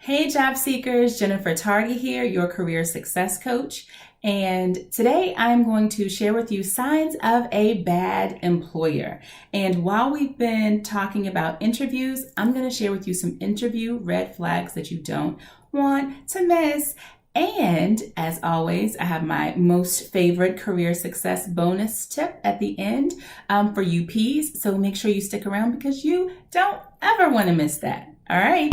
Hey, job seekers, Jennifer Tardy here, your career success coach. And today I'm going to share with you signs of a bad employer. And while we've been talking about interviews, I'm going to share with you some interview red flags that you don't want to miss. And as always, I have my most favorite career success bonus tip at the end for you Ps. So make sure you stick around because you don't ever want to miss that. All right.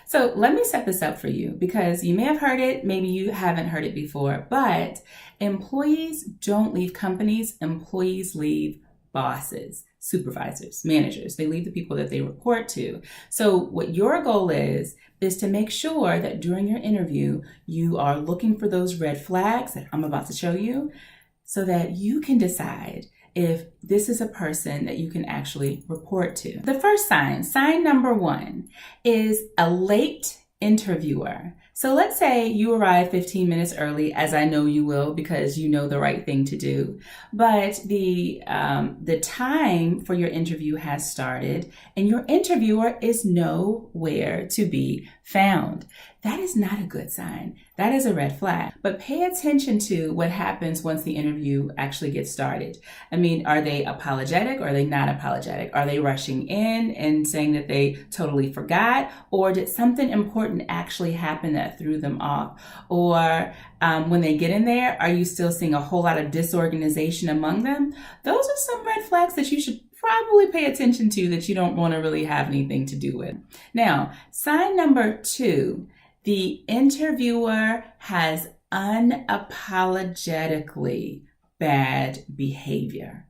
So let me set this up for you because you may have heard it, maybe you haven't heard it before, but employees don't leave companies, employees leave bosses, supervisors, managers. They leave the people that they report to. So what your goal is to make sure that during your interview, you are looking for those red flags that I'm about to show you so that you can decide if this is a person that you can actually report to. The first sign number one, is a late interviewer. So let's say you arrive 15 minutes early, as I know you will because you know the right thing to do. But the time for your interview has started and your interviewer is nowhere to be found. That is not a good sign. That is a red flag. But pay attention to what happens once the interview actually gets started. I mean, are they apologetic or are they not apologetic? Are they rushing in and saying that they totally forgot? Or did something important actually happen that threw them off? Or when they get in there, are you still seeing a whole lot of disorganization among them? Those are some red flags that you should probably pay attention to that you don't want to really have anything to do with. Now, sign number two, the interviewer has unapologetically bad behavior.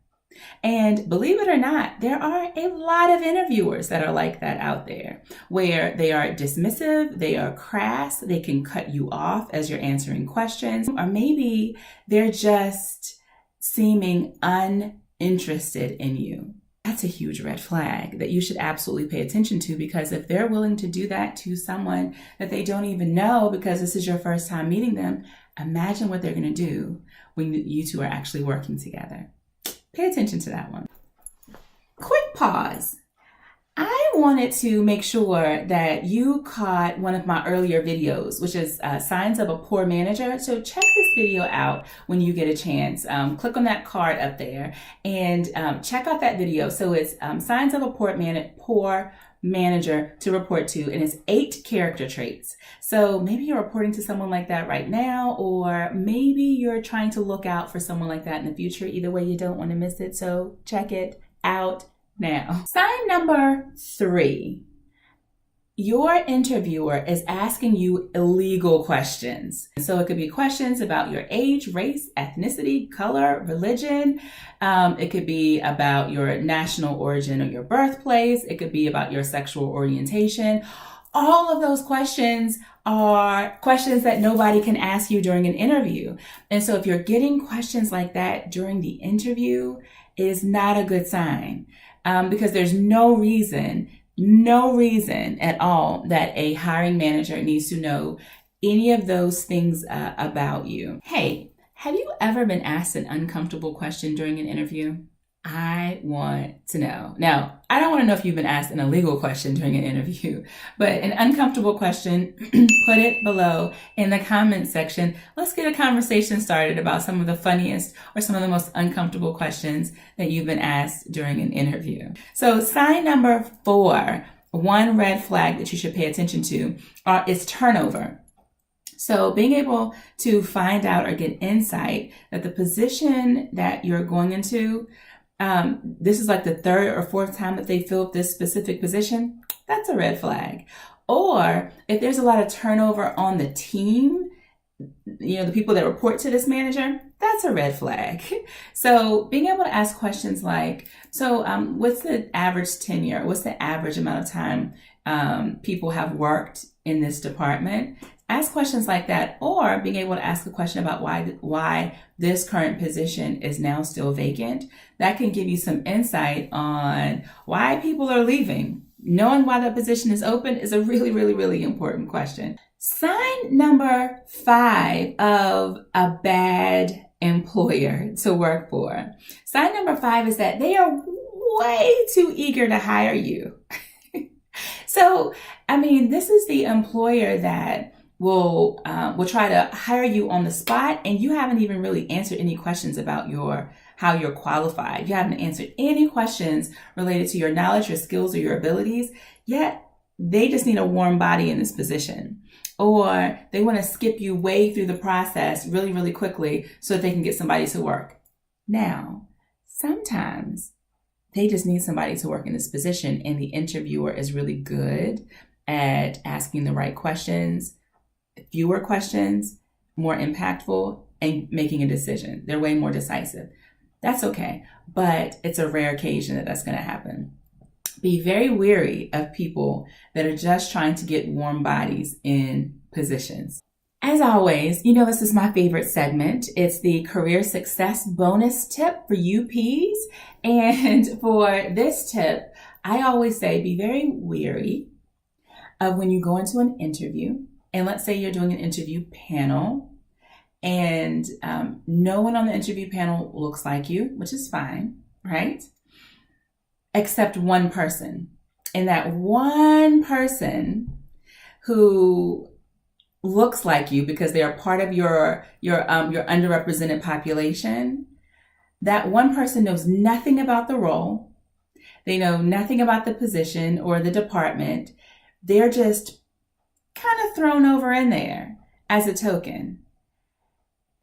And believe it or not, there are a lot of interviewers that are like that out there, where they are dismissive, they are crass, they can cut you off as you're answering questions, or maybe they're just seeming uninterested in you. That's a huge red flag that you should absolutely pay attention to, because if they're willing to do that to someone that they don't even know because this is your first time meeting them, imagine what they're going to do when you two are actually working together. Pay attention to that one. Quick pause. I wanted to make sure that you caught one of my earlier videos, which is signs of a poor manager. So check this video out when you get a chance. Click on that card up there and check out that video. So it's signs of a poor manager to report to, and it's 8 character traits. So maybe you're reporting to someone like that right now, or maybe you're trying to look out for someone like that in the future. Either way, you don't want to miss it. So check it out now. Sign number 3. Your interviewer is asking you illegal questions. So it could be questions about your age, race, ethnicity, color, religion. It could be about your national origin or your birthplace. It could be about your sexual orientation. All of those questions are questions that nobody can ask you during an interview. And so if you're getting questions like that during the interview, it is not a good sign. Because there's no reason at all that a hiring manager needs to know any of those things about you. Hey, have you ever been asked an uncomfortable question during an interview? I want to know. Now, I don't want to know if you've been asked an illegal question during an interview, but an uncomfortable question, put it below in the comments section. Let's get a conversation started about some of the funniest or some of the most uncomfortable questions that you've been asked during an interview. So sign number 4, one red flag that you should pay attention to is turnover. So being able to find out or get insight that the position that you're going into, this is like the 3rd or 4th time that they filled this specific position, that's a red flag. Or if there's a lot of turnover on the team, the people that report to this manager, that's a red flag. So being able to ask questions like, what's the average tenure? What's the average amount of time people have worked in this department? Ask questions like that, or being able to ask a question about why this current position is now still vacant. That can give you some insight on why people are leaving. Knowing why that position is open is a really, really, really important question. Sign number 5 of a bad employer to work for. Sign number 5 is that they are way too eager to hire you. So, I mean, this is the employer that will try to hire you on the spot, and you haven't even really answered any questions about how you're qualified. You haven't answered any questions related to your knowledge, your skills, or your abilities, yet they just need a warm body in this position. Or they want to skip you way through the process really, really quickly so that they can get somebody to work. Now, sometimes they just need somebody to work in this position, and the interviewer is really good at asking the right questions, fewer questions, more impactful, and making a decision. They're way more decisive. That's okay, but it's a rare occasion that that's going to happen. Be very wary of people that are just trying to get warm bodies in positions. As always, you know, this is my favorite segment. It's the career success bonus tip for UPs. And for this tip, I always say be very wary of when you go into an interview. And let's say you're doing an interview panel and no one on the interview panel looks like you, which is fine, right? Except one person. And that one person who looks like you because they are part of your underrepresented population, that one person knows nothing about the role. They know nothing about the position or the department. They're just kind of thrown over in there as a token.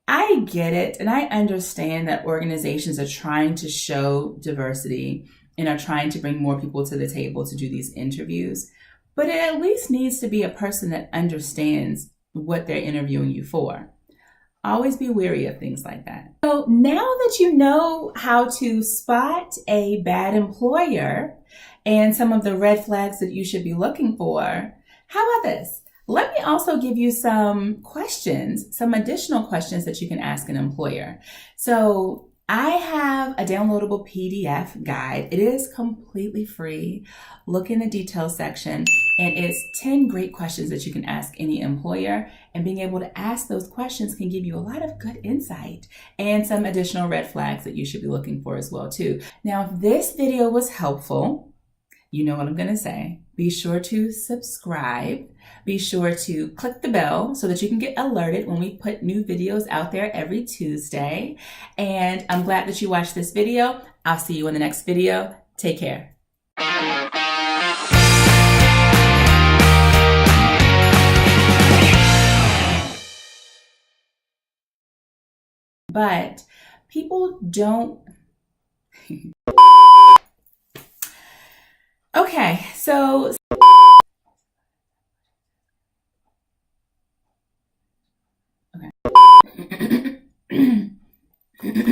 I get it, and I understand that organizations are trying to show diversity and are trying to bring more people to the table to do these interviews, but it at least needs to be a person that understands what they're interviewing you for. Always be wary of things like that. So now that you know how to spot a bad employer and some of the red flags that you should be looking for, how about this? Let me also give you some questions, some additional questions that you can ask an employer. So I have a downloadable PDF guide. It is completely free. Look in the details section, and it's 10 great questions that you can ask any employer. And being able to ask those questions can give you a lot of good insight and some additional red flags that you should be looking for as well too. Now, if this video was helpful, you know what I'm going to say. Be sure to subscribe. Be sure to click the bell so that you can get alerted when we put new videos out there every Tuesday. And I'm glad that you watched this video. I'll see you in the next video. Take care. But people don't... Okay, so... Okay.